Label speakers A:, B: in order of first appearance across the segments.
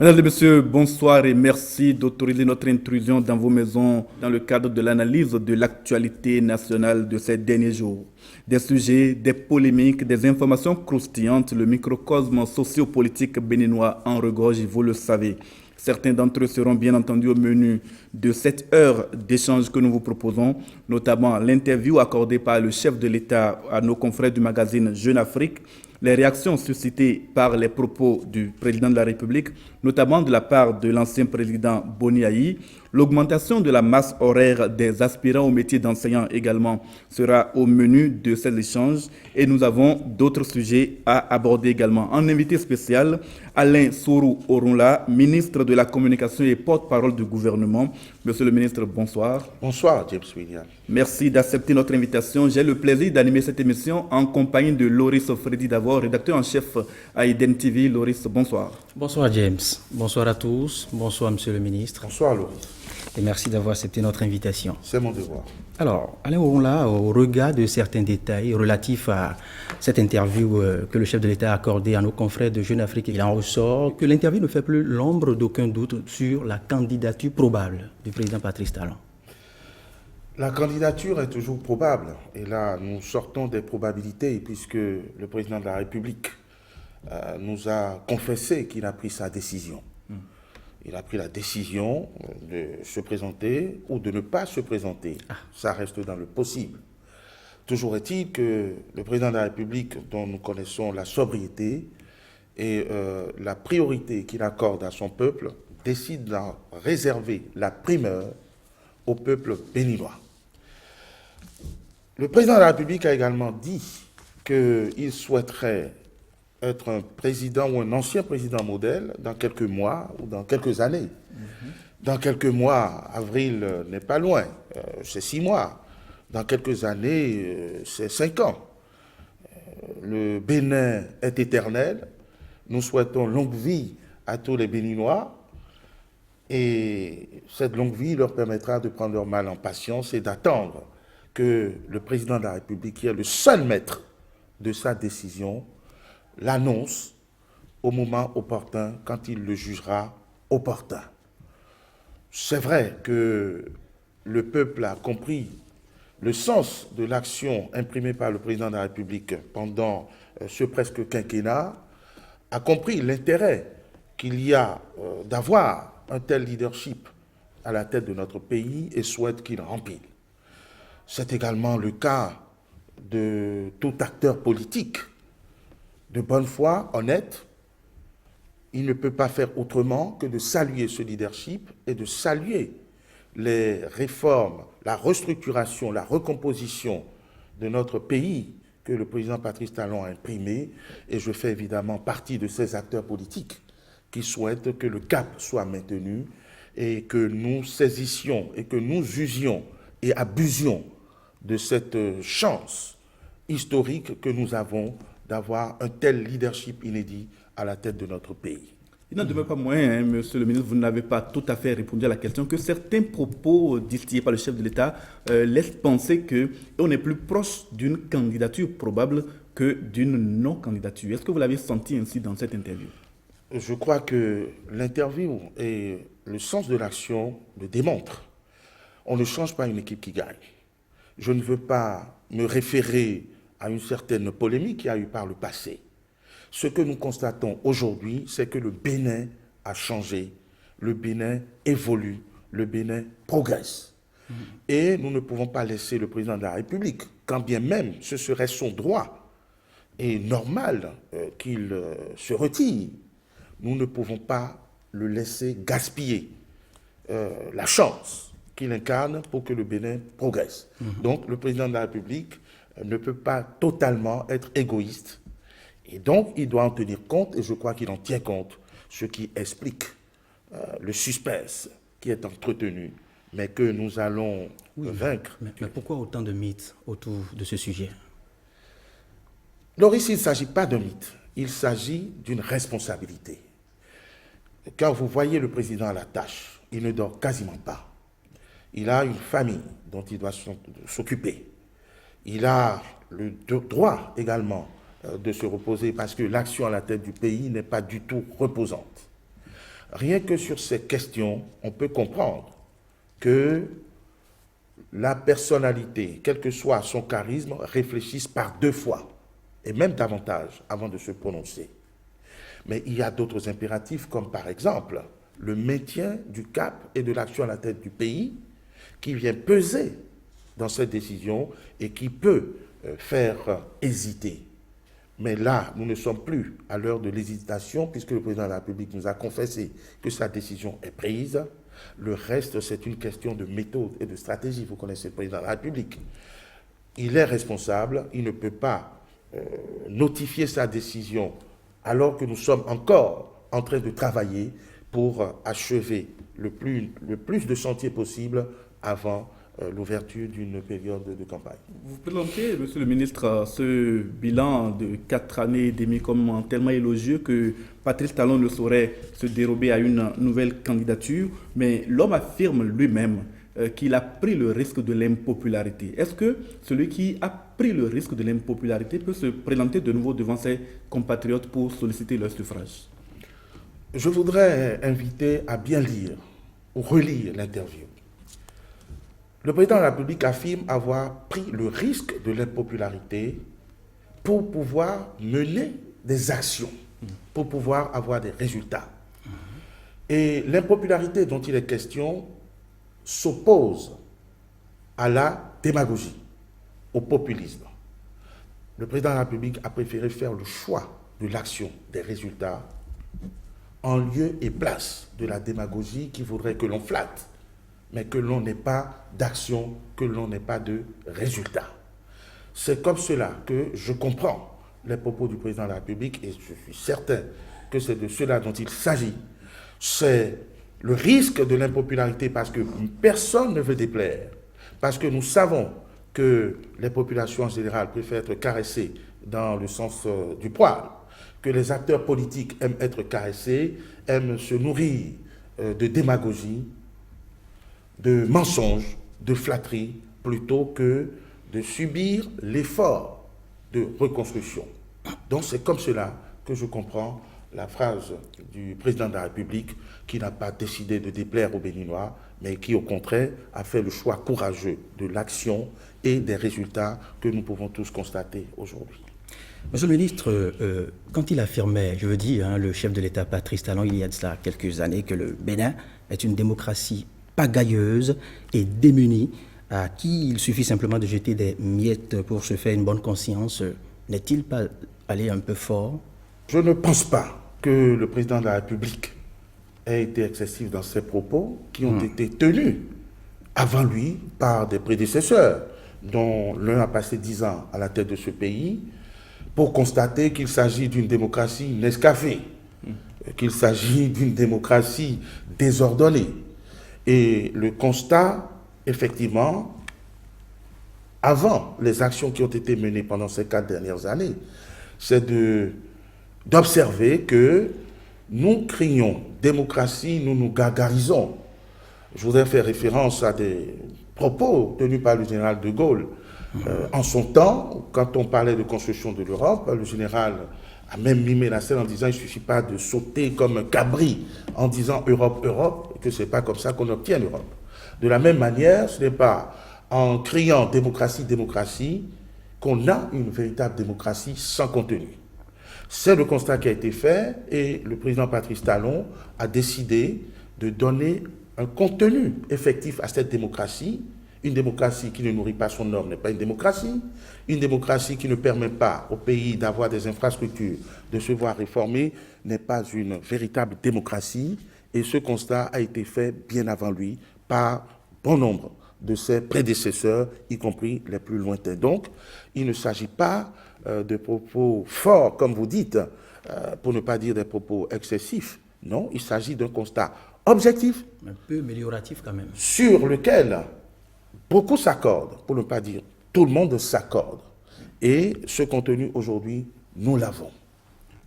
A: Mesdames et messieurs, bonsoir et merci d'autoriser notre intrusion dans vos maisons dans le cadre de l'analyse de l'actualité nationale de ces derniers jours. Des sujets, des polémiques, des informations croustillantes, le microcosme sociopolitique béninois en regorge, vous le savez. Certains d'entre eux seront bien entendu au menu de cette heure d'échange que nous vous proposons, notamment l'interview accordée par le chef de l'État à nos confrères du magazine Jeune Afrique, les réactions suscitées par les propos du président de la République, notamment de la part de l'ancien président Boni Aïe, l'augmentation de la masse horaire des aspirants au métier d'enseignant également sera au menu de ces échanges et nous avons d'autres sujets à aborder également. En invité spécial, Alain Sourou Orunla, ministre de la Communication et porte-parole du gouvernement. Monsieur le ministre, bonsoir.
B: Bonsoir, James William.
A: Merci d'accepter notre invitation. J'ai le plaisir d'animer cette émission en compagnie de Loris Freddy Davor, rédacteur en chef à Eden TV. Loris, bonsoir.
C: Bonsoir James, bonsoir à tous, bonsoir Monsieur le ministre.
B: Bonsoir, Loris.
C: Et merci d'avoir accepté notre invitation.
B: C'est mon devoir.
C: Alors, Alain Orunla, au regard de certains détails relatifs à cette interview que le chef de l'État a accordée à nos confrères de Jeune Afrique, il en ressort que l'interview ne fait plus l'ombre d'aucun doute sur la candidature probable du président Patrice Talon.
B: La candidature est toujours probable. Et là, nous sortons des probabilités puisque le président de la République nous a confessé qu'il a pris sa décision. Il a pris la décision de se présenter ou de ne pas se présenter. Ça reste dans le possible. Toujours est-il que le président de la République, dont nous connaissons la sobriété et la priorité qu'il accorde à son peuple, décide d'en réserver la primeur au peuple béninois. Le président de la République a également dit qu'il souhaiterait être un président ou un ancien président modèle dans quelques mois ou dans quelques années. Dans quelques mois, avril n'est pas loin, c'est 6 mois. Dans quelques années, c'est 5 ans. Le Bénin est éternel. Nous souhaitons longue vie à tous les Béninois. Et cette longue vie leur permettra de prendre leur mal en patience et d'attendre que le président de la République, qui est le seul maître de sa décision, l'annonce au moment opportun, quand il le jugera opportun. C'est vrai que le peuple a compris le sens de l'action imprimée par le président de la République pendant ce presque quinquennat, a compris l'intérêt qu'il y a d'avoir un tel leadership à la tête de notre pays et souhaite qu'il rempile. C'est également le cas de tout acteur politique de bonne foi, honnête. Il ne peut pas faire autrement que de saluer ce leadership et de saluer les réformes, la restructuration, la recomposition de notre pays que le président Patrice Talon a imprimé. Et je fais évidemment partie de ces acteurs politiques qui souhaitent que le cap soit maintenu et que nous saisissions et que nous usions et abusions de cette chance historique que nous avons d'avoir un tel leadership inédit à la tête de notre pays.
A: Il n'en demeure pas moins, monsieur le ministre, vous n'avez pas tout à fait répondu à la question, que certains propos distillés par le chef de l'État laissent penser qu'on est plus proche d'une candidature probable que d'une non-candidature. Est-ce que vous l'avez senti ainsi dans cette interview?
B: Je crois que l'interview et le sens de l'action le démontrent. On ne change pas une équipe qui gagne. Je ne veux pas me référer à une certaine polémique qu'il y a eu par le passé. Ce que nous constatons aujourd'hui, c'est que le Bénin a changé, le Bénin évolue, le Bénin progresse. Et nous ne pouvons pas laisser le président de la République, quand bien même ce serait son droit et normal qu'il se retire, nous ne pouvons pas le laisser gaspiller la chance qu'il incarne pour que le Bénin progresse. Donc le président de la République ne peut pas totalement être égoïste. Et donc, il doit en tenir compte, et je crois qu'il en tient compte, ce qui explique le suspense qui est entretenu, mais que nous allons vaincre.
C: Mais pourquoi autant de mythes autour de ce sujet?
B: Loris, il ne s'agit pas d'un mythe, il s'agit d'une responsabilité. Quand vous voyez le président à la tâche, il ne dort quasiment pas. Il a une famille dont il doit s'occuper. Il a le droit également de se reposer parce que l'action à la tête du pays n'est pas du tout reposante. Rien que sur ces questions, on peut comprendre que la personnalité, quel que soit son charisme, réfléchisse par 2 fois, et même davantage, avant de se prononcer. Mais il y a d'autres impératifs, comme par exemple le maintien du cap et de l'action à la tête du pays, qui vient peser dans cette décision et qui peut faire hésiter. Mais là, nous ne sommes plus à l'heure de l'hésitation, puisque le président de la République nous a confessé que sa décision est prise. Le reste, c'est une question de méthode et de stratégie. Vous connaissez le président de la République. Il est responsable, il ne peut pas notifier sa décision alors que nous sommes encore en train de travailler pour achever le plus de chantiers possible avant l'ouverture d'une période de campagne.
A: Vous présentez, Monsieur le ministre, ce bilan de 4 années et demie comme tellement élogieux que Patrice Talon ne saurait se dérober à une nouvelle candidature, mais l'homme affirme lui-même qu'il a pris le risque de l'impopularité. Est-ce que celui qui a pris le risque de l'impopularité peut se présenter de nouveau devant ses compatriotes pour solliciter leur suffrage?
B: Je voudrais inviter à bien lire ou relire l'interview. Le président de la République affirme avoir pris le risque de l'impopularité pour pouvoir mener des actions, pour pouvoir avoir des résultats. Et l'impopularité dont il est question s'oppose à la démagogie, au populisme. Le président de la République a préféré faire le choix de l'action, des résultats, en lieu et place de la démagogie qui voudrait que l'on flatte, mais que l'on n'ait pas d'action, que l'on n'ait pas de résultat. C'est comme cela que je comprends les propos du président de la République et je suis certain que c'est de cela dont il s'agit. C'est le risque de l'impopularité parce que personne ne veut déplaire, parce que nous savons que les populations en général préfèrent être caressées dans le sens du poil, que les acteurs politiques aiment être caressés, aiment se nourrir de démagogie, de mensonges, de flatteries, plutôt que de subir l'effort de reconstruction. Donc c'est comme cela que je comprends la phrase du président de la République qui n'a pas décidé de déplaire aux Béninois, mais qui au contraire a fait le choix courageux de l'action et des résultats que nous pouvons tous constater aujourd'hui.
C: Monsieur le ministre, quand il affirmait, je veux dire, le chef de l'État Patrice Talon, il y a de cela quelques années, que le Bénin est une démocratie pagailleuse et démunie, à qui il suffit simplement de jeter des miettes pour se faire une bonne conscience, n'est-il pas allé un peu fort?
B: Je ne pense pas que le président de la République ait été excessif dans ses propos qui ont été tenus avant lui par des prédécesseurs, dont l'un a passé 10 ans à la tête de ce pays, pour constater qu'il s'agit d'une démocratie nescafée, qu'il s'agit d'une démocratie désordonnée. Et le constat, effectivement, avant les actions qui ont été menées pendant ces 4 dernières années, c'est d'observer que nous crions démocratie, nous nous gargarisons. Je voudrais faire référence à des propos tenus par le général de Gaulle. En son temps, quand on parlait de construction de l'Europe, le général a même mimé la scène en disant « il ne suffit pas de sauter comme un cabri en disant « Europe, Europe », et que ce n'est pas comme ça qu'on obtient l'Europe. De la même manière, ce n'est pas en criant « démocratie, démocratie » qu'on a une véritable démocratie sans contenu. C'est le constat qui a été fait et le président Patrice Talon a décidé de donner un contenu effectif à cette démocratie. Une démocratie qui ne nourrit pas son homme n'est pas une démocratie. Une démocratie qui ne permet pas au pays d'avoir des infrastructures, de se voir réformer, n'est pas une véritable démocratie. Et ce constat a été fait bien avant lui par bon nombre de ses prédécesseurs, y compris les plus lointains. Donc, il ne s'agit pas de propos forts, comme vous dites, pour ne pas dire des propos excessifs. Non, il s'agit d'un constat objectif.
C: Un peu amélioratif quand même.
B: Sur lequel beaucoup s'accordent, pour ne pas dire tout le monde s'accorde. Et ce contenu, aujourd'hui, nous l'avons.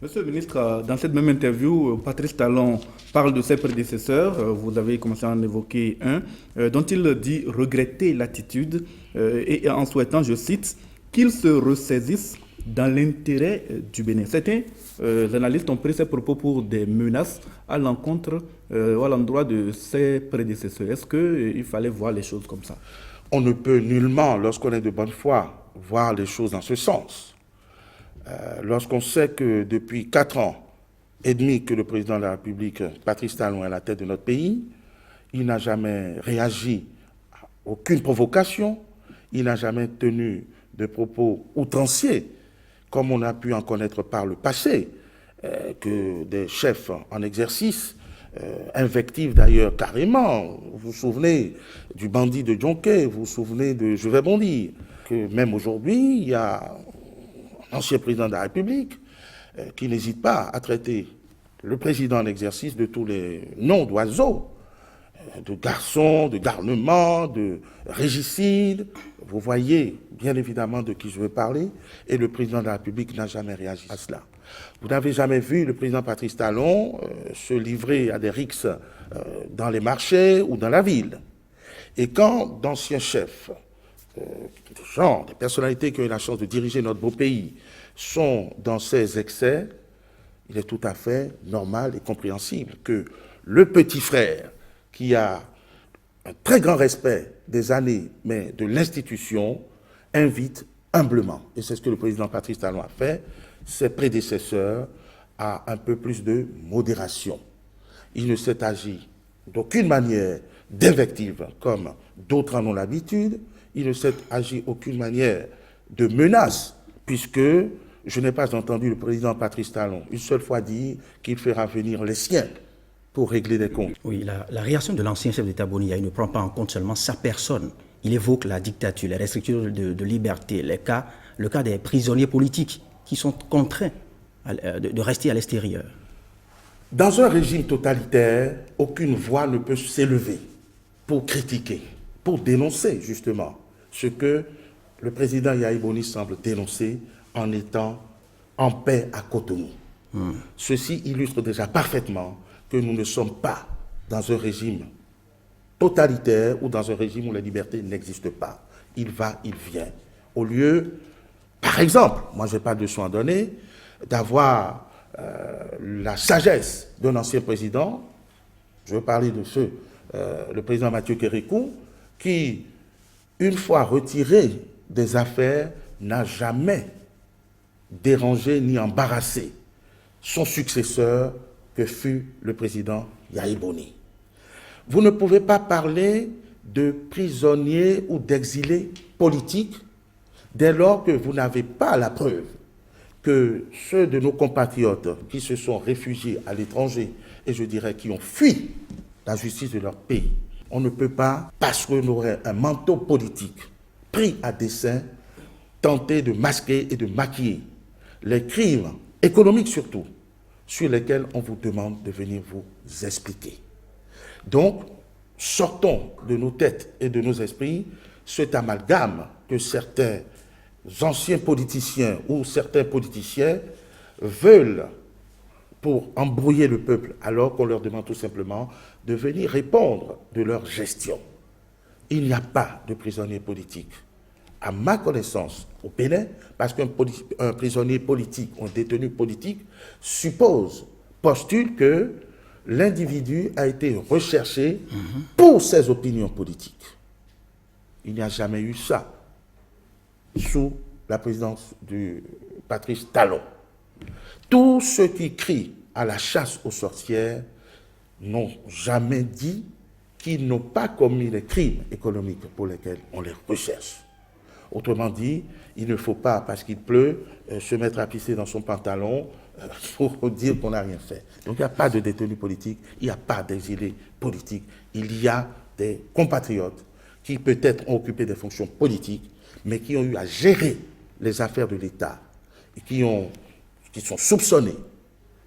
A: Monsieur le ministre, dans cette même interview, Patrice Talon parle de ses prédécesseurs. Vous avez commencé à en évoquer un, dont il dit regretter l'attitude et en souhaitant, je cite, qu'ils se ressaisissent dans l'intérêt du Bénin. Certains analystes ont pris ces propos pour des menaces à l'encontre ou à l'endroit de ses prédécesseurs. Est-ce qu'il fallait voir les choses comme ça?
B: On ne peut nullement, lorsqu'on est de bonne foi, voir les choses dans ce sens. Lorsqu'on sait que depuis 4 ans et demi que le président de la République, Patrice Talon, est à la tête de notre pays, il n'a jamais réagi à aucune provocation, il n'a jamais tenu de propos outranciers, comme on a pu en connaître par le passé, que des chefs en exercice invectivent d'ailleurs carrément. Vous vous souvenez du bandit de Djonké, vous vous souvenez de Je vais bondir, que même aujourd'hui, il y a un ancien président de la République qui n'hésite pas à traiter le président en exercice de tous les noms d'oiseaux, de garçons, de garnements, de régicides. Vous voyez bien évidemment de qui je veux parler, et le président de la République n'a jamais réagi à cela. Vous n'avez jamais vu le président Patrice Talon se livrer à des rixes dans les marchés ou dans la ville. Et quand d'anciens chefs, des personnalités qui ont eu la chance de diriger notre beau pays, sont dans ces excès, il est tout à fait normal et compréhensible que le petit frère, qui a un très grand respect des années, mais de l'institution, invite humblement, et c'est ce que le président Patrice Talon a fait, ses prédécesseurs à un peu plus de modération. Il ne s'est agi d'aucune manière d'invective, comme d'autres en ont l'habitude, il ne s'est agi d'aucune manière de menace, puisque je n'ai pas entendu le président Patrice Talon une seule fois dire qu'il fera venir les siens pour régler des comptes.
C: Oui, la réaction de l'ancien chef d'État Boni ne prend pas en compte seulement sa personne. Il évoque la dictature, les restrictions de liberté, le cas des prisonniers politiques qui sont contraints de rester à l'extérieur.
B: Dans un régime totalitaire, aucune voix ne peut s'élever pour critiquer, pour dénoncer justement ce que le président Yahi Boni semble dénoncer en étant en paix à Cotonou. Ceci illustre déjà parfaitement que nous ne sommes pas dans un régime totalitaire ou dans un régime où la liberté n'existe pas. Il va, il vient. Au lieu, par exemple, moi je n'ai pas de soin à donner, d'avoir la sagesse d'un ancien président, je veux parler de le président Mathieu Kérékou, qui, une fois retiré des affaires, n'a jamais dérangé ni embarrassé son successeur que fut le président Yahi Boni. Vous ne pouvez pas parler de prisonniers ou d'exilés politiques dès lors que vous n'avez pas la preuve que ceux de nos compatriotes qui se sont réfugiés à l'étranger, et je dirais qui ont fui la justice de leur pays, on ne peut pas, parce qu'on aurait un manteau politique pris à dessein, tenter de masquer et de maquiller les crimes économiques surtout, sur lesquels on vous demande de venir vous expliquer. Donc, sortons de nos têtes et de nos esprits cet amalgame que certains anciens politiciens ou certains politiciens veulent pour embrouiller le peuple, alors qu'on leur demande tout simplement de venir répondre de leur gestion. Il n'y a pas de prisonniers politiques. À ma connaissance, au Bénin, parce qu'un prisonnier politique ou un détenu politique postule que l'individu a été recherché pour ses opinions politiques. Il n'y a jamais eu ça sous la présidence de Patrice Talon. Tous ceux qui crient à la chasse aux sorcières n'ont jamais dit qu'ils n'ont pas commis les crimes économiques pour lesquels on les recherche. Autrement dit, il ne faut pas, parce qu'il pleut, se mettre à pisser dans son pantalon pour dire qu'on n'a rien fait. Donc il n'y a pas de détenus politiques, il n'y a pas d'exilés politiques. Il y a des compatriotes qui peut-être ont occupé des fonctions politiques, mais qui ont eu à gérer les affaires de l'État et qui sont soupçonnés,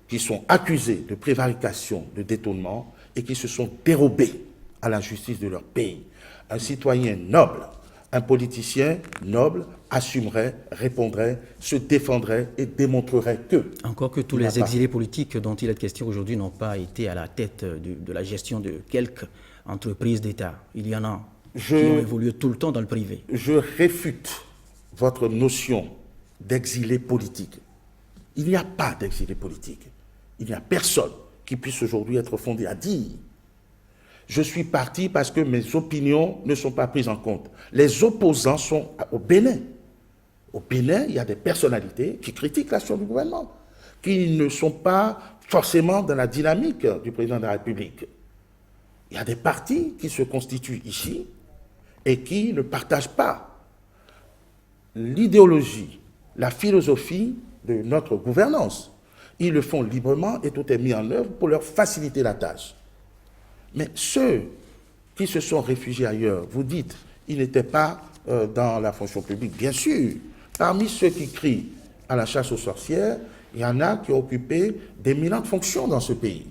B: qui sont accusés de prévarication, de détournement et qui se sont dérobés à la justice de leur pays. Un citoyen noble, un politicien noble assumerait, répondrait, se défendrait et démontrerait que...
C: Encore que tous les exilés politiques dont il est question aujourd'hui n'ont pas été à la tête de la gestion de quelques entreprises d'État. Il y en a qui ont évolué tout le temps dans le privé.
B: Je réfute votre notion d'exilés politiques. Il n'y a pas d'exilés politiques. Il n'y a personne qui puisse aujourd'hui être fondé à dire « Je suis parti parce que mes opinions ne sont pas prises en compte ». Les opposants sont au Bénin. Au Bénin, il y a des personnalités qui critiquent l'action du gouvernement, qui ne sont pas forcément dans la dynamique du président de la République. Il y a des partis qui se constituent ici et qui ne partagent pas l'idéologie, la philosophie de notre gouvernance. Ils le font librement et tout est mis en œuvre pour leur faciliter la tâche. Mais ceux qui se sont réfugiés ailleurs, vous dites, ils n'étaient pas dans la fonction publique. Bien sûr, parmi ceux qui crient à la chasse aux sorcières, il y en a qui ont occupé d'éminentes fonctions dans ce pays.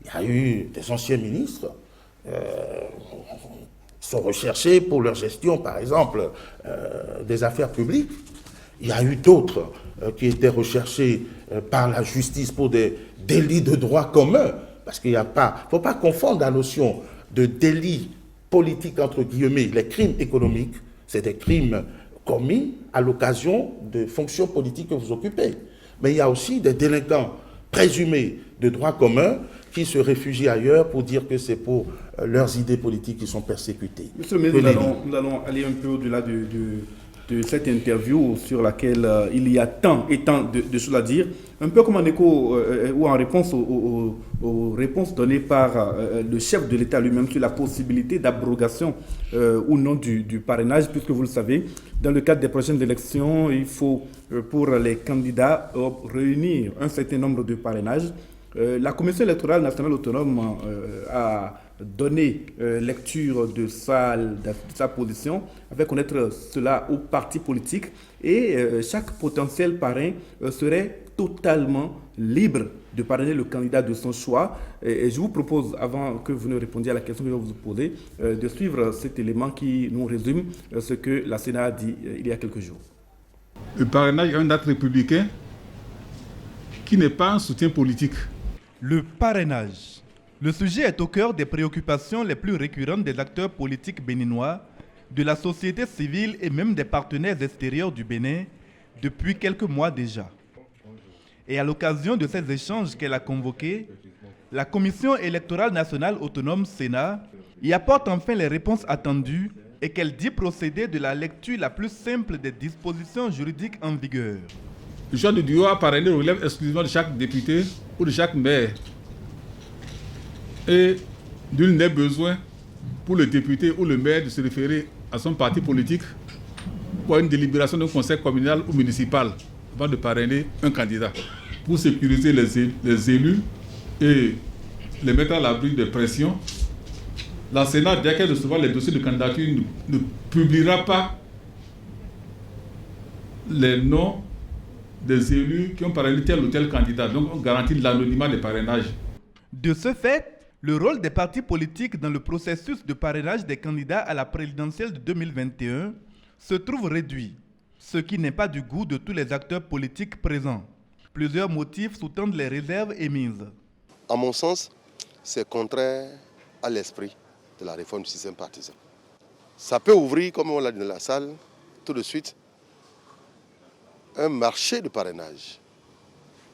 B: Il y a eu des anciens ministres sont recherchés pour leur gestion, par exemple, des affaires publiques. Il y a eu d'autres qui étaient recherchés par la justice pour des délits de droit commun, parce qu'il n'y a pas... Il ne faut pas confondre la notion de délit politique, entre guillemets, les crimes économiques, c'est des crimes commis à l'occasion de fonctions politiques que vous occupez. Mais il y a aussi des délinquants présumés de droit commun qui se réfugient ailleurs pour dire que c'est pour leurs idées politiques qui sont persécutées.
A: Monsieur le ministre, nous allons aller un peu au-delà de cette interview sur laquelle il y a tant et tant de choses à dire, un peu comme en écho ou en réponse aux réponses données par le chef de l'État lui-même sur la possibilité d'abrogation ou non du parrainage, puisque vous le savez, dans le cadre des prochaines élections, il faut pour les candidats réunir un certain nombre de parrainages. La Commission électorale nationale autonome a donné lecture de sa position, avec connaître cela aux partis politiques, et chaque potentiel parrain serait totalement libre de parrainer le candidat de son choix. Et je vous propose, avant que vous ne répondiez à la question que je vais vous poser, de suivre cet élément qui nous résume ce que la Sénat a dit il y a quelques jours.
D: Le parrainage est un acte républicain qui n'est pas un soutien politique.
E: Le parrainage. Le sujet est au cœur des préoccupations les plus récurrentes des acteurs politiques béninois, de la société civile et même des partenaires extérieurs du Bénin depuis quelques mois déjà. Et à l'occasion de ces échanges qu'elle a convoqués, la Commission électorale nationale autonome Sénat y apporte enfin les réponses attendues et qu'elle dit procéder de la lecture la plus simple des dispositions juridiques en vigueur.
D: Le choix du duo à parrainer relève exclusivement de chaque député ou de chaque maire. Et nul n'est besoin pour le député ou le maire de se référer à son parti politique pour une délibération d'un conseil communal ou municipal avant de parrainer un candidat. Pour sécuriser les élus et les mettre à l'abri de pression, la Sénat, dès qu'elle recevra les dossiers de candidature, ne publiera pas les noms des élus qui ont parrainé tel ou tel candidat. Donc on garantit l'anonymat des parrainages.
E: De ce fait, le rôle des partis politiques dans le processus de parrainage des candidats à la présidentielle de 2021 se trouve réduit, ce qui n'est pas du goût de tous les acteurs politiques présents. Plusieurs motifs sous-tendent les réserves émises.
F: À mon sens, c'est contraire à l'esprit de la réforme du système partisan. Ça peut ouvrir, comme on l'a dit dans la salle, tout de suite, un marché de parrainage.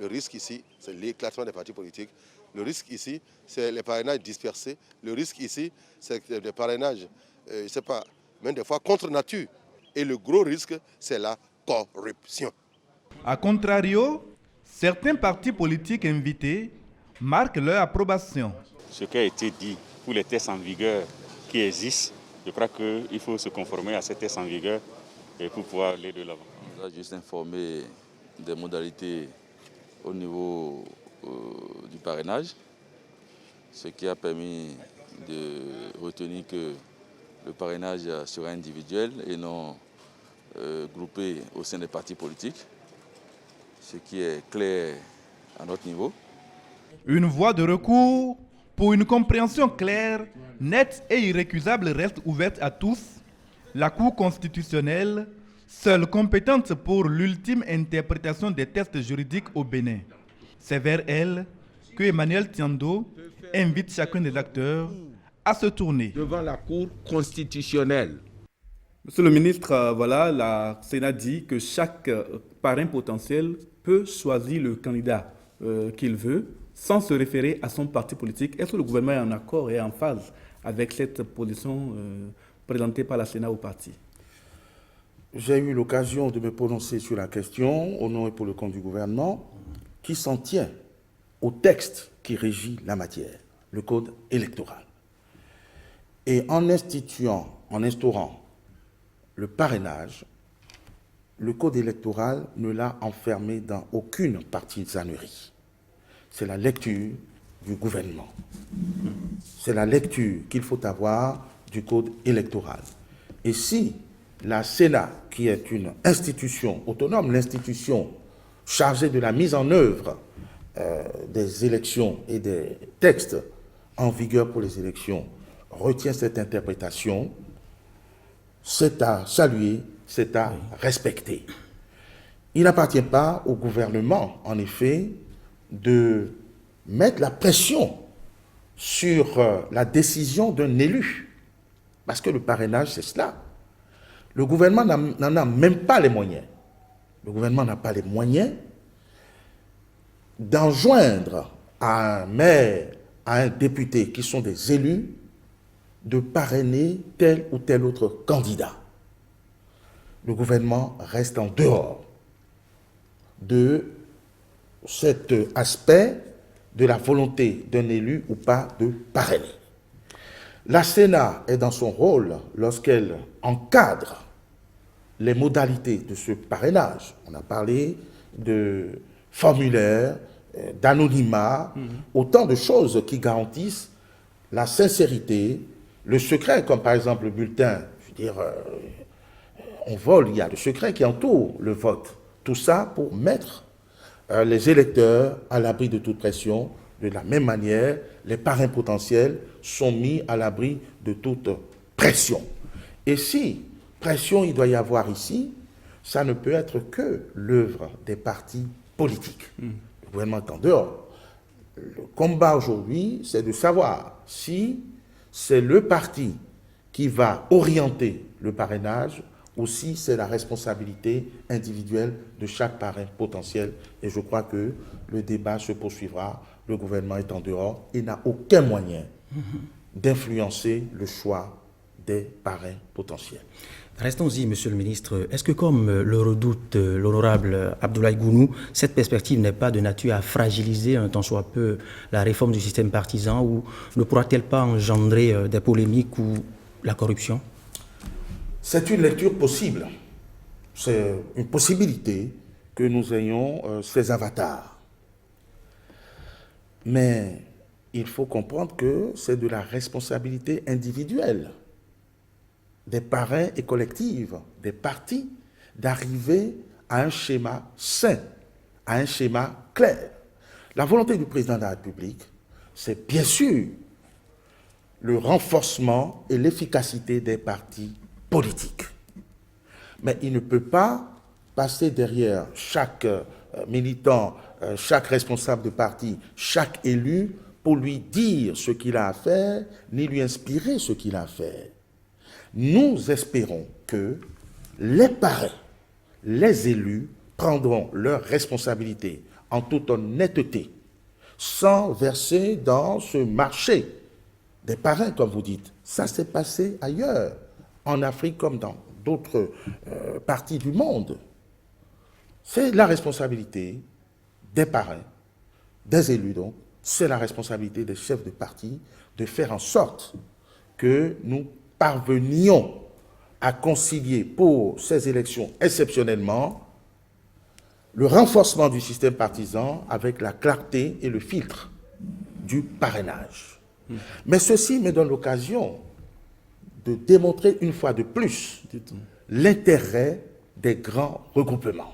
F: Le risque ici, c'est l'éclatement des partis politiques. Le risque ici, c'est les parrainages dispersés. Le risque ici, c'est des parrainages, je ne sais pas, même des fois contre nature. Et le gros risque, c'est la corruption.
E: A contrario, certains partis politiques invités marquent leur approbation.
G: Ce qui a été dit pour les tests en vigueur qui existent, je crois qu'il faut se conformer à ces tests en vigueur et pour pouvoir aller de l'avant.
H: On a juste informé des modalités au niveau du parrainage, ce qui a permis de retenir que le parrainage sera individuel et non groupé au sein des partis politiques, ce qui est clair à notre niveau.
E: Une voie de recours pour une compréhension claire, nette et irrécusable reste ouverte à tous. La Cour constitutionnelle, seule compétente pour l'ultime interprétation des tests juridiques au Bénin. C'est vers elle que Emmanuel Tiando invite chacun des acteurs à se tourner
I: devant la Cour constitutionnelle.
A: Monsieur le ministre, voilà, la Sénat dit que chaque parrain potentiel peut choisir le candidat qu'il veut sans se référer à son parti politique. Est-ce que le gouvernement est en accord et en phase avec cette position présentée par la Sénat au parti?
B: J'ai eu l'occasion de me prononcer sur la question au nom et pour le compte du gouvernement qui s'en tient au texte qui régit la matière, le code électoral. Et en instaurant le parrainage, le code électoral ne l'a enfermé dans aucune partisanerie. C'est la lecture du gouvernement. C'est la lecture qu'il faut avoir du code électoral. Et si la Sénat, qui est une institution autonome, l'institution chargée de la mise en œuvre des élections et des textes en vigueur pour les élections, retient cette interprétation, c'est à saluer, c'est à respecter. Il n'appartient pas au gouvernement, en effet, de mettre la pression sur la décision d'un élu. Parce que le parrainage, c'est cela. Le gouvernement n'en a même pas les moyens. Le gouvernement n'a pas les moyens d'enjoindre à un maire, à un député qui sont des élus, de parrainer tel ou tel autre candidat. Le gouvernement reste en dehors de cet aspect de la volonté d'un élu ou pas de parrainer. La Sénat est dans son rôle lorsqu'elle encadre les modalités de ce parrainage. On a parlé de formulaire, d'anonymat, autant de choses qui garantissent la sincérité, le secret, comme par exemple le bulletin. Je veux dire, on vole, il y a le secret qui entoure le vote. Tout ça pour mettre les électeurs à l'abri de toute pression. De la même manière, les parrains potentiels sont mis à l'abri de toute pression. Et si pression il doit y avoir ici, ça ne peut être que l'œuvre des partis politiques. Le gouvernement est en dehors. Le combat aujourd'hui, c'est de savoir si c'est le parti qui va orienter le parrainage ou si c'est la responsabilité individuelle de chaque parrain potentiel. Et je crois que le débat se poursuivra. Le gouvernement est en dehors et n'a aucun moyen d'influencer le choix des parrains potentiels.
C: Restons-y, Monsieur le ministre. Est-ce que, comme le redoute l'honorable Abdoulaye Gounou, cette perspective n'est pas de nature à fragiliser un tant soit peu la réforme du système partisan, ou ne pourra-t-elle pas engendrer des polémiques ou la corruption?
B: C'est une lecture possible. C'est une possibilité que nous ayons ces avatars. Mais il faut comprendre que c'est de la responsabilité individuelle des parrains et collectives, des partis, d'arriver à un schéma sain, à un schéma clair. La volonté du président de la République, c'est bien sûr le renforcement et l'efficacité des partis politiques. Mais il ne peut pas passer derrière chaque militant, chaque responsable de parti, chaque élu, pour lui dire ce qu'il a à faire, ni lui inspirer ce qu'il a à faire. Nous espérons que les parrains, les élus, prendront leurs responsabilités en toute honnêteté, sans verser dans ce marché des parrains, comme vous dites. Ça s'est passé ailleurs, en Afrique comme dans d'autres parties du monde. C'est la responsabilité des parrains, des élus donc, c'est la responsabilité des chefs de parti de faire en sorte que nous parvenions à concilier pour ces élections exceptionnellement le renforcement du système partisan avec la clarté et le filtre du parrainage. Mais ceci me donne l'occasion de démontrer une fois de plus l'intérêt des grands regroupements.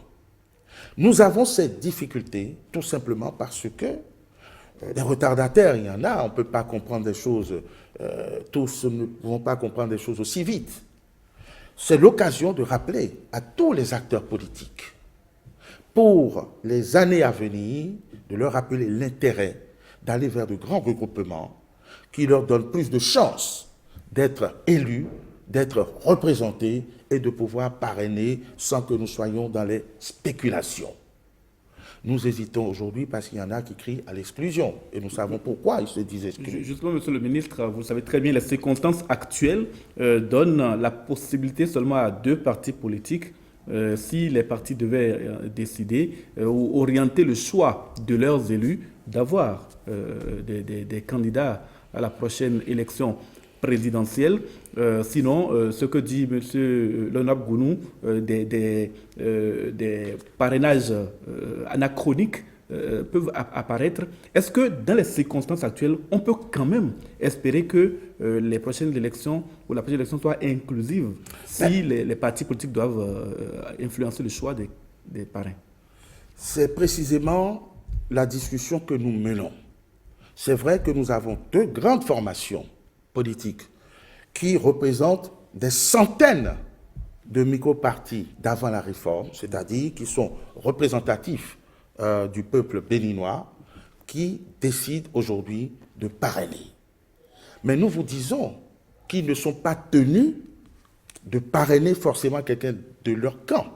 B: Nous avons cette difficulté tout simplement parce que des retardataires, il y en a, on ne peut pas comprendre des choses, tous ne pouvons pas comprendre des choses aussi vite. C'est l'occasion de rappeler à tous les acteurs politiques, pour les années à venir, de leur rappeler l'intérêt d'aller vers de grands regroupements qui leur donnent plus de chances d'être élus d'être représentés et de pouvoir parrainer sans que nous soyons dans les spéculations. Nous hésitons aujourd'hui parce qu'il y en a qui crient à l'exclusion. Et nous savons pourquoi ils se disent exclus.
A: Justement, monsieur le ministre, vous savez très bien, les circonstances actuelles donnent la possibilité seulement à 2 partis politiques, si les partis devaient décider ou orienter le choix de leurs élus, d'avoir des candidats à la prochaine élection présidentielle. Sinon, ce que dit M. Léonard Gounou, des parrainages anachroniques peuvent apparaître. Est-ce que dans les circonstances actuelles, on peut quand même espérer que les prochaines élections ou la prochaine élection soit inclusive si les partis politiques doivent influencer le choix des parrains?
B: C'est précisément la discussion que nous menons. C'est vrai que nous avons 2 grandes formations politiques qui représentent des centaines de micro-partis d'avant la réforme, c'est-à-dire qui sont représentatifs du peuple béninois, qui décident aujourd'hui de parrainer. Mais nous vous disons qu'ils ne sont pas tenus de parrainer forcément quelqu'un de leur camp.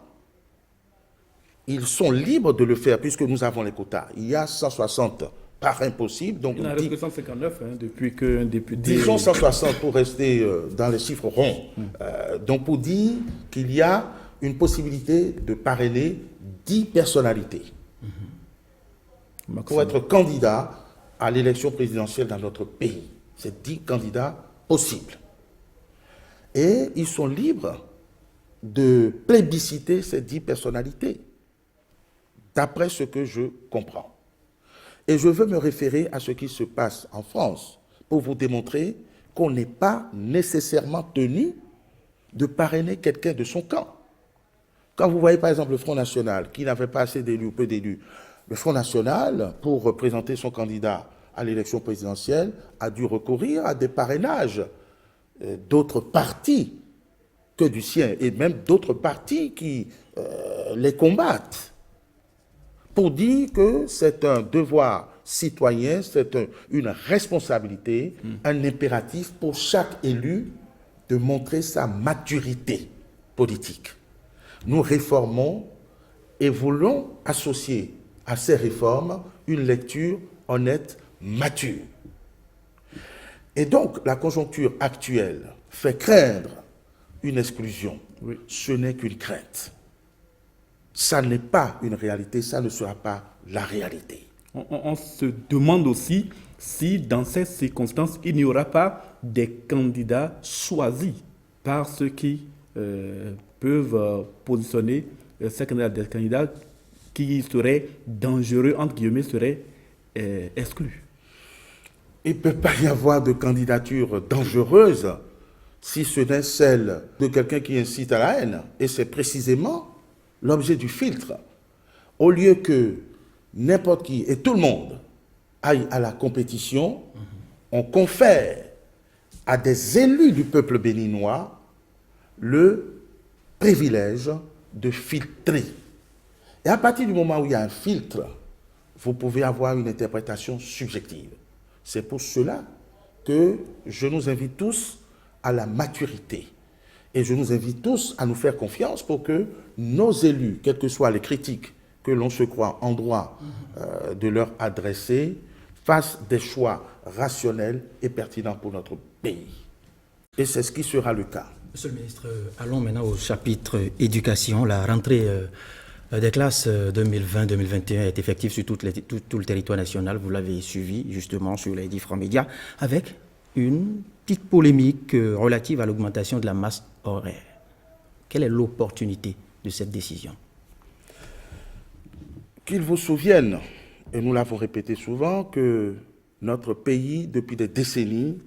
B: Ils sont libres de le faire puisque nous avons les quotas. Il y a 160 parrains possibles. Donc
A: il y en a resté 159 depuis qu'un député...
B: Disons 160 pour rester dans les chiffres ronds. Donc pour dire qu'il y a une possibilité de parrainer 10 personnalités pour être candidat à l'élection présidentielle dans notre pays. C'est 10 candidats possibles. Et ils sont libres de plébisciter ces 10 personnalités, d'après ce que je comprends. Et je veux me référer à ce qui se passe en France pour vous démontrer qu'on n'est pas nécessairement tenu de parrainer quelqu'un de son camp. Quand vous voyez par exemple le Front National, qui n'avait pas assez d'élus ou peu d'élus, le Front National, pour représenter son candidat à l'élection présidentielle, a dû recourir à des parrainages d'autres partis que du sien, et même d'autres partis qui les combattent, pour dire que c'est un devoir citoyen, c'est une responsabilité, un impératif pour chaque élu de montrer sa maturité politique. Nous réformons et voulons associer à ces réformes une lecture honnête, mature. Et donc, la conjoncture actuelle fait craindre une exclusion. Oui. Ce n'est qu'une crainte. Ça n'est pas une réalité, ça ne sera pas la réalité.
A: On se demande aussi si, dans ces circonstances, il n'y aura pas des candidats choisis par ceux qui peuvent positionner ces candidats, des candidats qui seraient dangereux, entre guillemets, seraient exclus.
B: Il ne peut pas y avoir de candidature dangereuse si ce n'est celle de quelqu'un qui incite à la haine. Et c'est précisément l'objet du filtre. Au lieu que n'importe qui et tout le monde aille à la compétition, on confère à des élus du peuple béninois le privilège de filtrer. Et à partir du moment où il y a un filtre, vous pouvez avoir une interprétation subjective. C'est pour cela que je nous invite tous à la maturité. Et je nous invite tous à nous faire confiance pour que nos élus, quelles que soient les critiques que l'on se croit en droit de leur adresser, fassent des choix rationnels et pertinents pour notre pays. Et c'est ce qui sera le cas.
C: Monsieur le ministre, allons maintenant au chapitre éducation. La rentrée des classes 2020-2021 est effective sur tout le territoire national. Vous l'avez suivi justement sur les différents médias avec une petite polémique relative à l'augmentation de la masse horaire. Quelle est l'opportunité de cette décision?
B: Qu'ils vous souviennent, et nous l'avons répété souvent, que notre pays, depuis des décennies,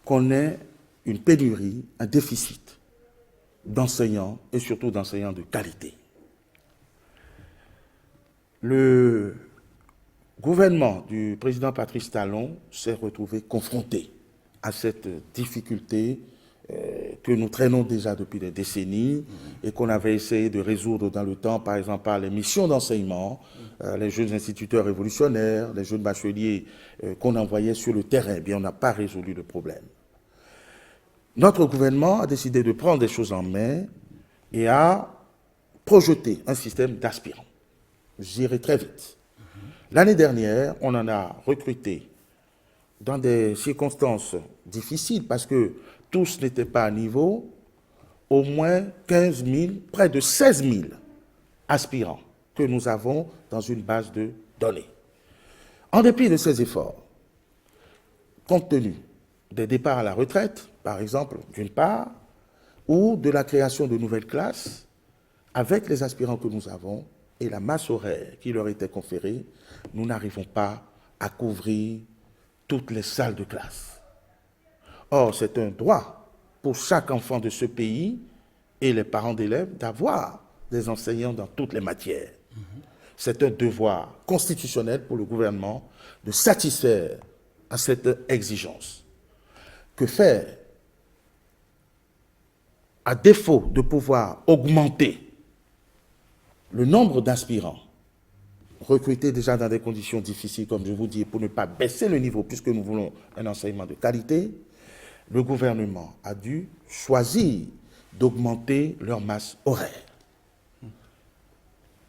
B: connaît une pénurie, un déficit d'enseignants et surtout d'enseignants de qualité. Le gouvernement du président Patrice Talon s'est retrouvé confronté à cette difficulté que nous traînons déjà depuis des décennies et qu'on avait essayé de résoudre dans le temps, par exemple par les missions d'enseignement, les jeunes instituteurs révolutionnaires, les jeunes bacheliers qu'on envoyait sur le terrain. Eh bien, on n'a pas résolu le problème. notre gouvernement a décidé de prendre des choses en main et a projeté un système d'aspirants. J'irai très vite. L'année dernière, on en a recruté dans des circonstances difficiles parce que tous n'étaient pas à niveau, au moins 15 000, près de 16 000 aspirants que nous avons dans une base de données. En dépit de ces efforts, compte tenu des départs à la retraite, par exemple, d'une part, ou de la création de nouvelles classes, avec les aspirants que nous avons et la masse horaire qui leur était conférée, nous n'arrivons pas à couvrir toutes les salles de classe. Or, c'est un droit pour chaque enfant de ce pays et les parents d'élèves d'avoir des enseignants dans toutes les matières. C'est un devoir constitutionnel pour le gouvernement de satisfaire à cette exigence. Que faire? À défaut de pouvoir augmenter le nombre d'aspirants recrutés déjà dans des conditions difficiles, comme je vous dis, pour ne pas baisser le niveau, puisque nous voulons un enseignement de qualité, le gouvernement a dû choisir d'augmenter leur masse horaire.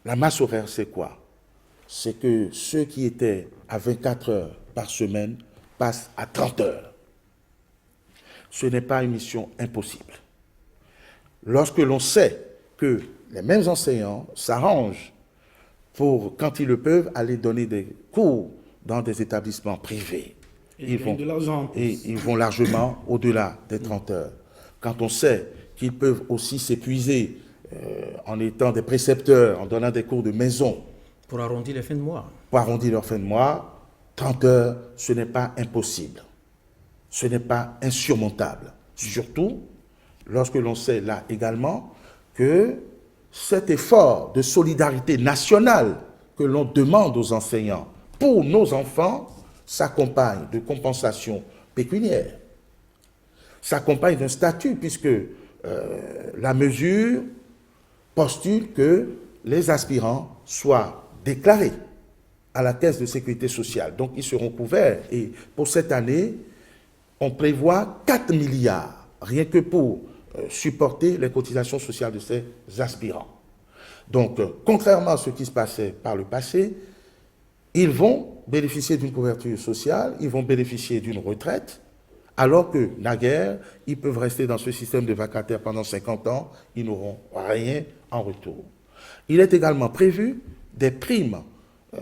B: La masse horaire, c'est quoi? C'est que ceux qui étaient à 24 heures par semaine passent à 30 heures. Ce n'est pas une mission impossible. Lorsque l'on sait que les mêmes enseignants s'arrangent pour, quand ils le peuvent, aller donner des cours dans des établissements privés. Ils vont largement au-delà des 30 heures. Quand on sait qu'ils peuvent aussi s'épuiser en étant des précepteurs, en donnant des cours de maison.
C: Pour arrondir les fins de mois.
B: Pour arrondir leurs fins de mois, 30 heures, ce n'est pas impossible. Ce n'est pas insurmontable. Surtout lorsque l'on sait là également que cet effort de solidarité nationale que l'on demande aux enseignants pour nos enfants s'accompagne de compensations pécuniaires, s'accompagne d'un statut, puisque la mesure postule que les aspirants soient déclarés à la Caisse de sécurité sociale. Donc, ils seront couverts. Et pour cette année, on prévoit 4 milliards, rien que pour supporter les cotisations sociales de ces aspirants. Donc, contrairement à ce qui se passait par le passé, ils vont bénéficier d'une couverture sociale, ils vont bénéficier d'une retraite, alors que, naguère, ils peuvent rester dans ce système de vacataires pendant 50 ans, ils n'auront rien en retour. Il est également prévu des primes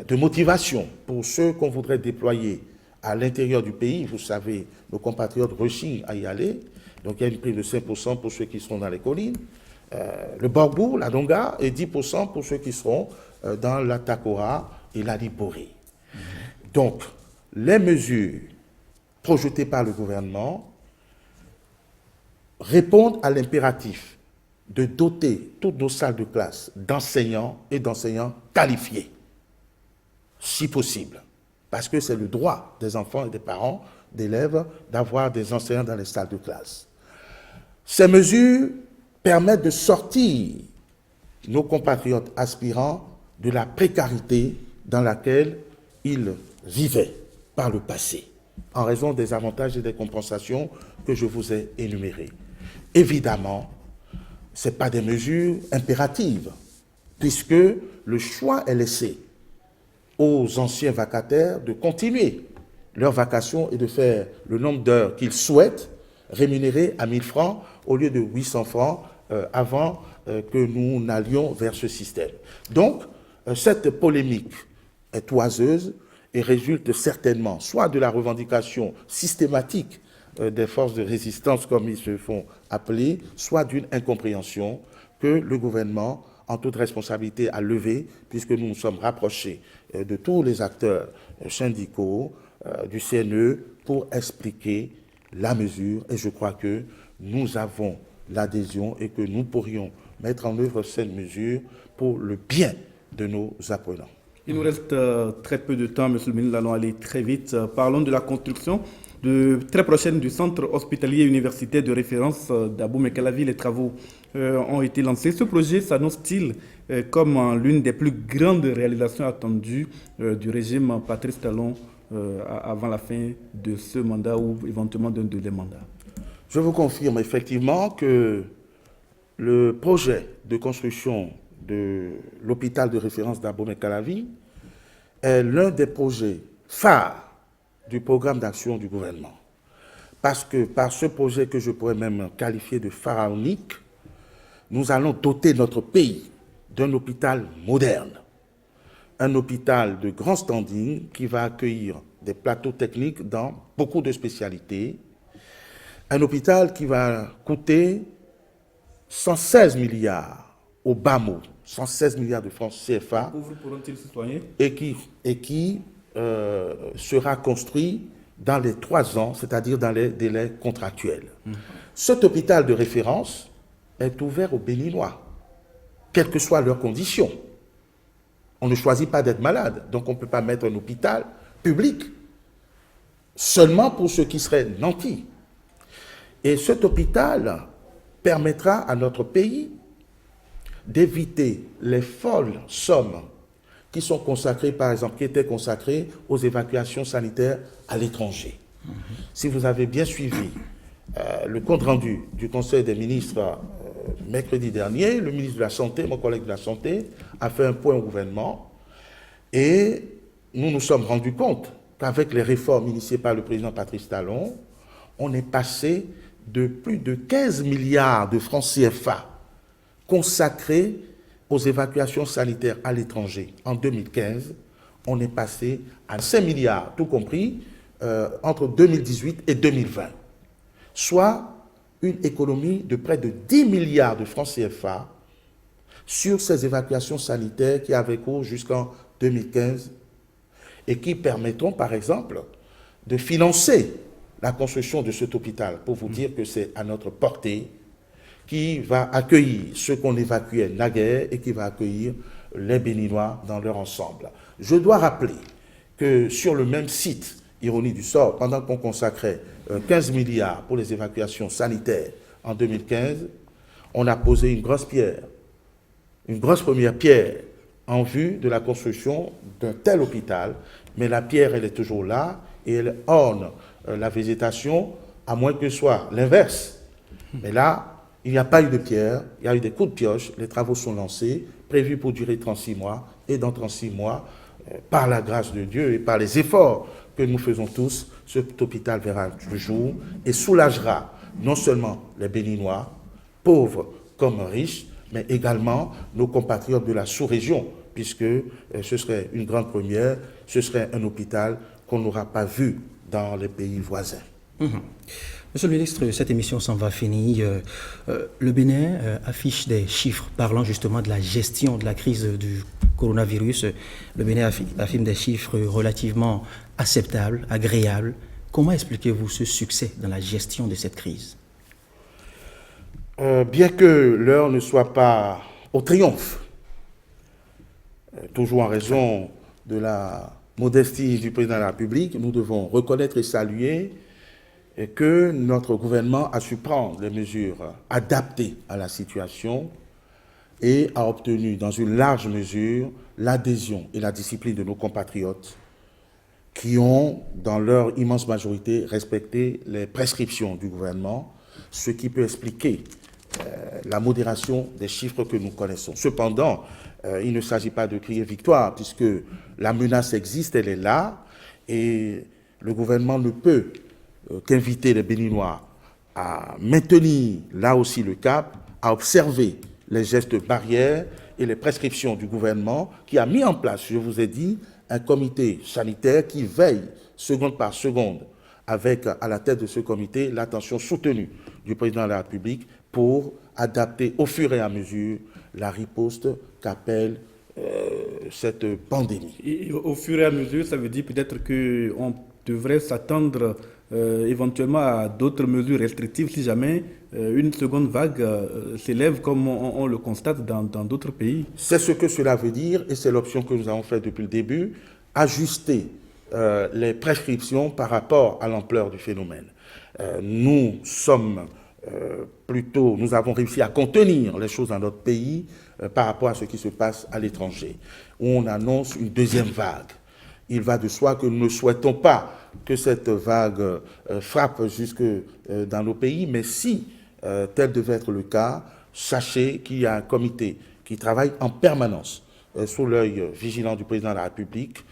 B: de motivation pour ceux qu'on voudrait déployer à l'intérieur du pays. Vous savez, nos compatriotes rechignent à y aller. Donc, il y a une prime de 5% pour ceux qui seront dans les collines, le Borgou, la Donga, et 10% pour ceux qui seront dans la Takora et la Libori. Donc, les mesures projetées par le gouvernement répondent à l'impératif de doter toutes nos salles de classe d'enseignants et d'enseignants qualifiés, si possible, parce que c'est le droit des enfants et des parents, d'élèves, d'avoir des enseignants dans les salles de classe. Ces mesures permettent de sortir nos compatriotes aspirants de la précarité dans laquelle ils vivaient par le passé, en raison des avantages et des compensations que je vous ai énumérés. Évidemment, ce n'est pas des mesures impératives, puisque le choix est laissé aux anciens vacataires de continuer leur vacation et de faire le nombre d'heures qu'ils souhaitent, rémunérés à 1 000 francs au lieu de 800 francs avant que nous n'allions vers ce système. Donc, cette polémique est oiseuse et résulte certainement soit de la revendication systématique des forces de résistance, comme ils se font appeler, soit d'une incompréhension que le gouvernement, en toute responsabilité, a levée, puisque nous nous sommes rapprochés de tous les acteurs syndicaux, du CNE, pour expliquer la mesure. Et je crois que nous avons l'adhésion et que nous pourrions mettre en œuvre cette mesure pour le bien de nos apprenants.
A: Il nous reste très peu de temps, Monsieur le ministre, nous allons aller très vite. Parlons de la construction très prochaine du centre hospitalier universitaire de référence d'Abomey-Calavi. Les travaux ont été lancés. Ce projet s'annonce-t-il comme l'une des plus grandes réalisations attendues du régime Patrice Talon avant la fin de ce mandat ou éventuellement d'un deuxième mandat?
B: Je vous confirme effectivement que le projet de construction de l'hôpital de référence d'Abomey-Calavi est l'un des projets phares du programme d'action du gouvernement. Parce que par ce projet que je pourrais même qualifier de pharaonique, nous allons doter notre pays d'un hôpital moderne, un hôpital de grand standing qui va accueillir des plateaux techniques dans beaucoup de spécialités, un hôpital qui va coûter 116 milliards au bas mot, 116 milliards de francs CFA, et qui sera construit dans les 3 ans, c'est-à-dire dans les délais contractuels. Cet hôpital de référence est ouvert aux Béninois, quelles que soient leurs conditions. On ne choisit pas d'être malade, donc on ne peut pas mettre un hôpital public seulement pour ceux qui seraient nantis. Et cet hôpital permettra à notre pays d'éviter les folles sommes qui sont consacrées, par exemple, qui étaient consacrées aux évacuations sanitaires à l'étranger. Si vous avez bien suivi le compte-rendu du Conseil des ministres mercredi dernier, le ministre de la Santé, mon collègue de la Santé, a fait un point au gouvernement et nous nous sommes rendus compte qu'avec les réformes initiées par le président Patrice Talon, on est passé de plus de 15 milliards de francs CFA consacrés aux évacuations sanitaires à l'étranger. En 2015, on est passé à 5 milliards, tout compris, entre 2018 et 2020, soit une économie de près de 10 milliards de francs CFA sur ces évacuations sanitaires qui avaient cours jusqu'en 2015 et qui permettront, par exemple, de financer la construction de cet hôpital, pour vous dire que c'est à notre portée, qui va accueillir ceux qu'on évacuait naguère et qui va accueillir les Béninois dans leur ensemble. Je dois rappeler que sur le même site, ironie du sort, pendant qu'on consacrait 15 milliards pour les évacuations sanitaires en 2015, on a posé une grosse première pierre en vue de la construction d'un tel hôpital, mais la pierre, elle est toujours là et elle orne la végétation, à moins que ce soit l'inverse. Mais là, il n'y a pas eu de pierre, il y a eu des coups de pioche, les travaux sont lancés, prévus pour durer 36 mois, et dans 36 mois, par la grâce de Dieu et par les efforts que nous faisons tous, cet hôpital verra le jour et soulagera non seulement les Béninois, pauvres comme riches, mais également nos compatriotes de la sous-région, puisque ce serait une grande première, ce serait un hôpital qu'on n'aura pas vu dans les pays voisins.
C: Monsieur le ministre, cette émission s'en va finir. Le Bénin affiche des chiffres parlant justement de la gestion de la crise du coronavirus. Le Bénin affirme des chiffres relativement acceptables, agréables. Comment expliquez-vous ce succès dans la gestion de cette crise?
B: Bien que l'heure ne soit pas au triomphe, toujours en raison de la modestie du président de la République, nous devons reconnaître et saluer que notre gouvernement a su prendre les mesures adaptées à la situation et a obtenu dans une large mesure l'adhésion et la discipline de nos compatriotes qui ont, dans leur immense majorité, respecté les prescriptions du gouvernement, ce qui peut expliquer la modération des chiffres que nous connaissons. Cependant, il ne s'agit pas de crier victoire, puisque la menace existe, elle est là, et le gouvernement ne peut qu'inviter les Béninois à maintenir là aussi le cap, à observer les gestes barrières et les prescriptions du gouvernement qui a mis en place, je vous ai dit, un comité sanitaire qui veille seconde par seconde avec à la tête de ce comité l'attention soutenue du président de la République pour adapter au fur et à mesure la riposte qu'appelle cette pandémie.
A: Et au fur et à mesure, ça veut dire peut-être qu'on devrait s'attendre éventuellement à d'autres mesures restrictives si jamais une seconde vague s'élève comme on le constate dans d'autres pays.
B: C'est ce que cela veut dire et c'est l'option que nous avons faite depuis le début, ajuster les prescriptions par rapport à l'ampleur du phénomène. Nous avons réussi à contenir les choses dans notre pays par rapport à ce qui se passe à l'étranger, où on annonce une deuxième vague. Il va de soi que nous ne souhaitons pas que cette vague frappe jusque dans nos pays, mais si tel devait être le cas, sachez qu'il y a un comité qui travaille en permanence sous l'œil vigilant du président de la République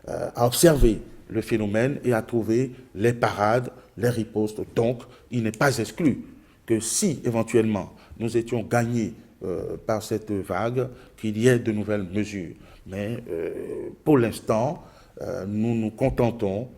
B: à observer le phénomène et à trouver les parades, les ripostes. Donc, il n'est pas exclu que si éventuellement nous étions gagnés par cette vague, qu'il y ait de nouvelles mesures. Mais pour l'instant, nous nous contentons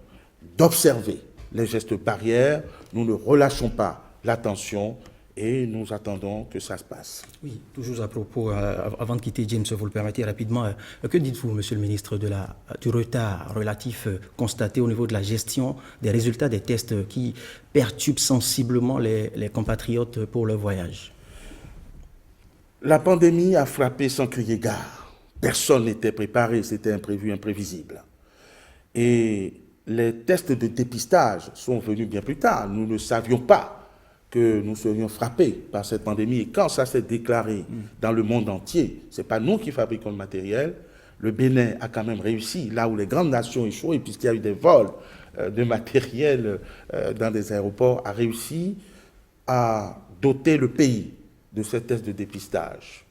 B: d'observer les gestes barrières, nous ne relâchons pas l'attention et nous attendons que ça se passe.
C: Oui, toujours à propos, avant de quitter James, vous le permettez rapidement, que dites-vous, monsieur le ministre, du retard relatif constaté au niveau de la gestion des résultats des tests qui perturbent sensiblement les compatriotes pour leur voyage?
B: La pandémie a frappé sans crier gare. Personne n'était préparé, c'était imprévu, imprévisible. Et les tests de dépistage sont venus bien plus tard. Nous ne savions pas que nous serions frappés par cette pandémie. Et quand ça s'est déclaré dans le monde entier, ce n'est pas nous qui fabriquons le matériel. Le Bénin a quand même réussi, là où les grandes nations échouaient, puisqu'il y a eu des vols de matériel dans des aéroports, a réussi à doter le pays de ces tests de dépistage.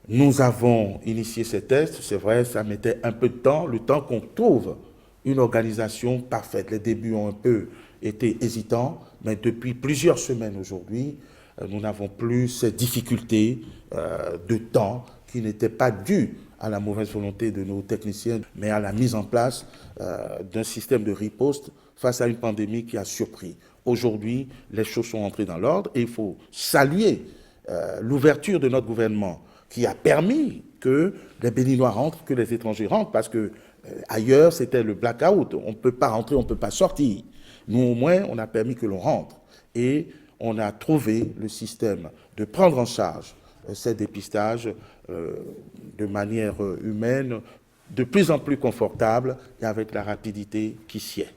B: Nous avons initié ces tests, c'est vrai, ça mettait un peu de temps, le temps qu'on trouve une organisation parfaite. Les débuts ont un peu été hésitants, mais depuis plusieurs semaines aujourd'hui, nous n'avons plus ces difficultés de temps qui n'étaient pas dues à la mauvaise volonté de nos techniciens, mais à la mise en place d'un système de riposte face à une pandémie qui a surpris. Aujourd'hui, les choses sont entrées dans l'ordre et il faut saluer l'ouverture de notre gouvernement qui a permis que les Béninois rentrent, que les étrangers rentrent, parce que ailleurs, c'était le blackout. On ne peut pas rentrer, on ne peut pas sortir. Nous, au moins, on a permis que l'on rentre. Et on a trouvé le système de prendre en charge ces dépistages de manière humaine, de plus en plus confortable et avec la rapidité qui sied.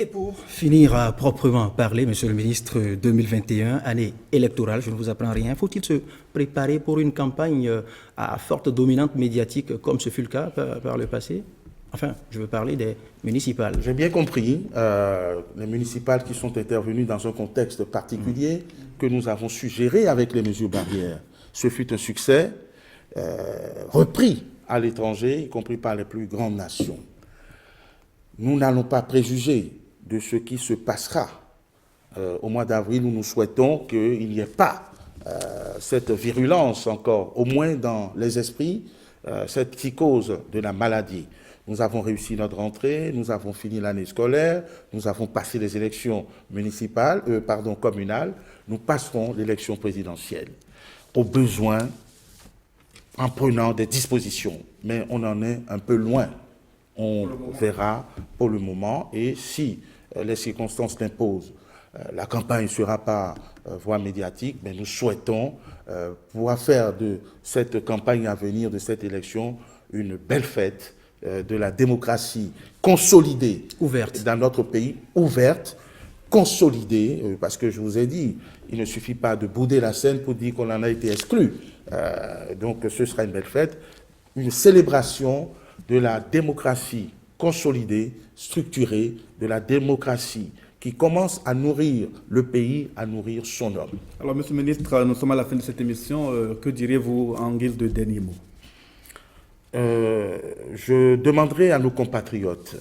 C: Et pour finir à proprement parler, monsieur le ministre, 2021, année électorale, je ne vous apprends rien. Faut-il se préparer pour une campagne à forte dominante médiatique comme ce fut le cas par le passé? Enfin, je veux parler des municipales.
B: J'ai bien compris, les municipales qui sont intervenues dans un contexte particulier que nous avons su gérer avec les mesures barrières. Ce fut un succès repris à l'étranger, y compris par les plus grandes nations. Nous n'allons pas préjuger de ce qui se passera au mois d'avril, où nous souhaitons qu'il n'y ait pas cette virulence encore, au moins dans les esprits, cette psychose de la maladie. Nous avons réussi notre rentrée, nous avons fini l'année scolaire, nous avons passé les élections communales, nous passerons l'élection présidentielle. Au besoin, en prenant des dispositions, mais on en est un peu loin. On verra pour le moment, et si les circonstances l'imposent, la campagne ne sera pas voie médiatique, mais nous souhaitons pouvoir faire de cette campagne à venir, de cette élection, une belle fête de la démocratie consolidée
C: ouverte
B: dans notre pays, ouverte, consolidée, parce que je vous ai dit, il ne suffit pas de bouder la scène pour dire qu'on en a été exclu. Donc ce sera une belle fête, une célébration de la démocratie consolidée, structurée, de la démocratie qui commence à nourrir le pays, à nourrir son homme.
A: Alors, monsieur le ministre, nous sommes à la fin de cette émission. Que diriez-vous en guise de dernier mot?
B: Je demanderai à nos compatriotes,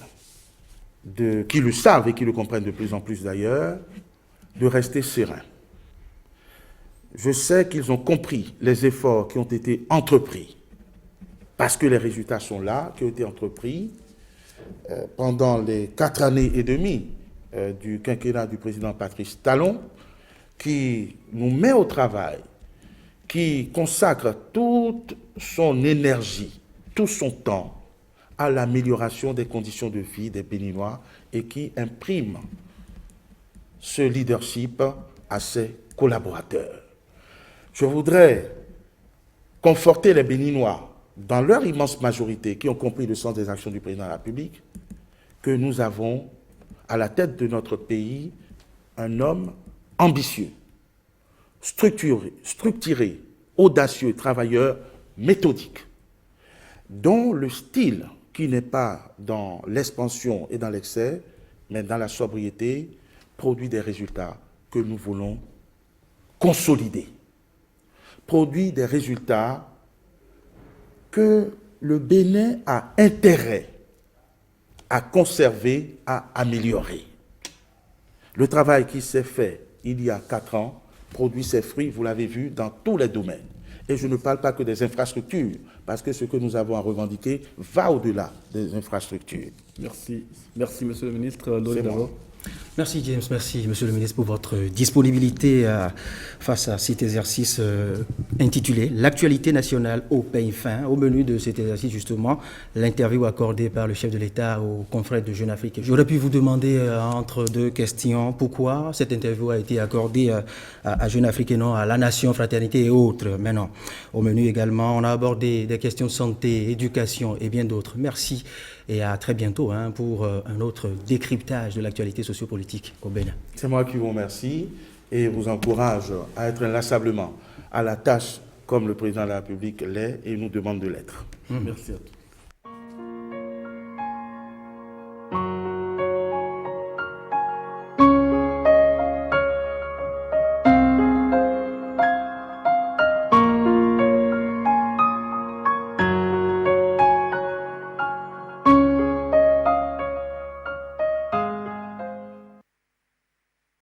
B: qui le savent et qui le comprennent de plus en plus d'ailleurs, de rester sereins. Je sais qu'ils ont compris les efforts qui ont été entrepris, parce que les résultats sont là, qui ont été entrepris pendant les 4 années et demie du quinquennat du président Patrice Talon, qui nous met au travail, qui consacre toute son énergie, tout son temps à l'amélioration des conditions de vie des Béninois et qui imprime ce leadership à ses collaborateurs. Je voudrais conforter les Béninois dans leur immense majorité qui ont compris le sens des actions du président de la République, que nous avons à la tête de notre pays un homme ambitieux, structuré, audacieux, travailleur, méthodique, dont le style qui n'est pas dans l'expansion et dans l'excès, mais dans la sobriété, produit des résultats que nous voulons consolider. Produit des résultats que le Bénin a intérêt à conserver, à améliorer. Le travail qui s'est fait il y a 4 ans produit ses fruits, vous l'avez vu, dans tous les domaines. Et je ne parle pas que des infrastructures, parce que ce que nous avons à revendiquer va au-delà des infrastructures.
A: Merci. Merci, Monsieur le ministre.
B: C'est moi.
C: Merci James, merci Monsieur le ministre pour votre disponibilité face à cet exercice intitulé « L'actualité nationale au peigne fin ». Au menu de cet exercice, justement, l'interview accordée par le chef de l'État aux confrères de Jeune Afrique. J'aurais pu vous demander entre deux questions pourquoi cette interview a été accordée à Jeune Afrique et non à La Nation, Fraternité et autres. Mais non, au menu également, on a abordé des questions de santé, éducation et bien d'autres. Merci. Et à très bientôt pour un autre décryptage de l'actualité sociopolitique au Bénin.
B: C'est moi qui vous remercie et vous encourage à être inlassablement à la tâche comme le président de la République l'est et nous demande de l'être.
A: Merci à tous.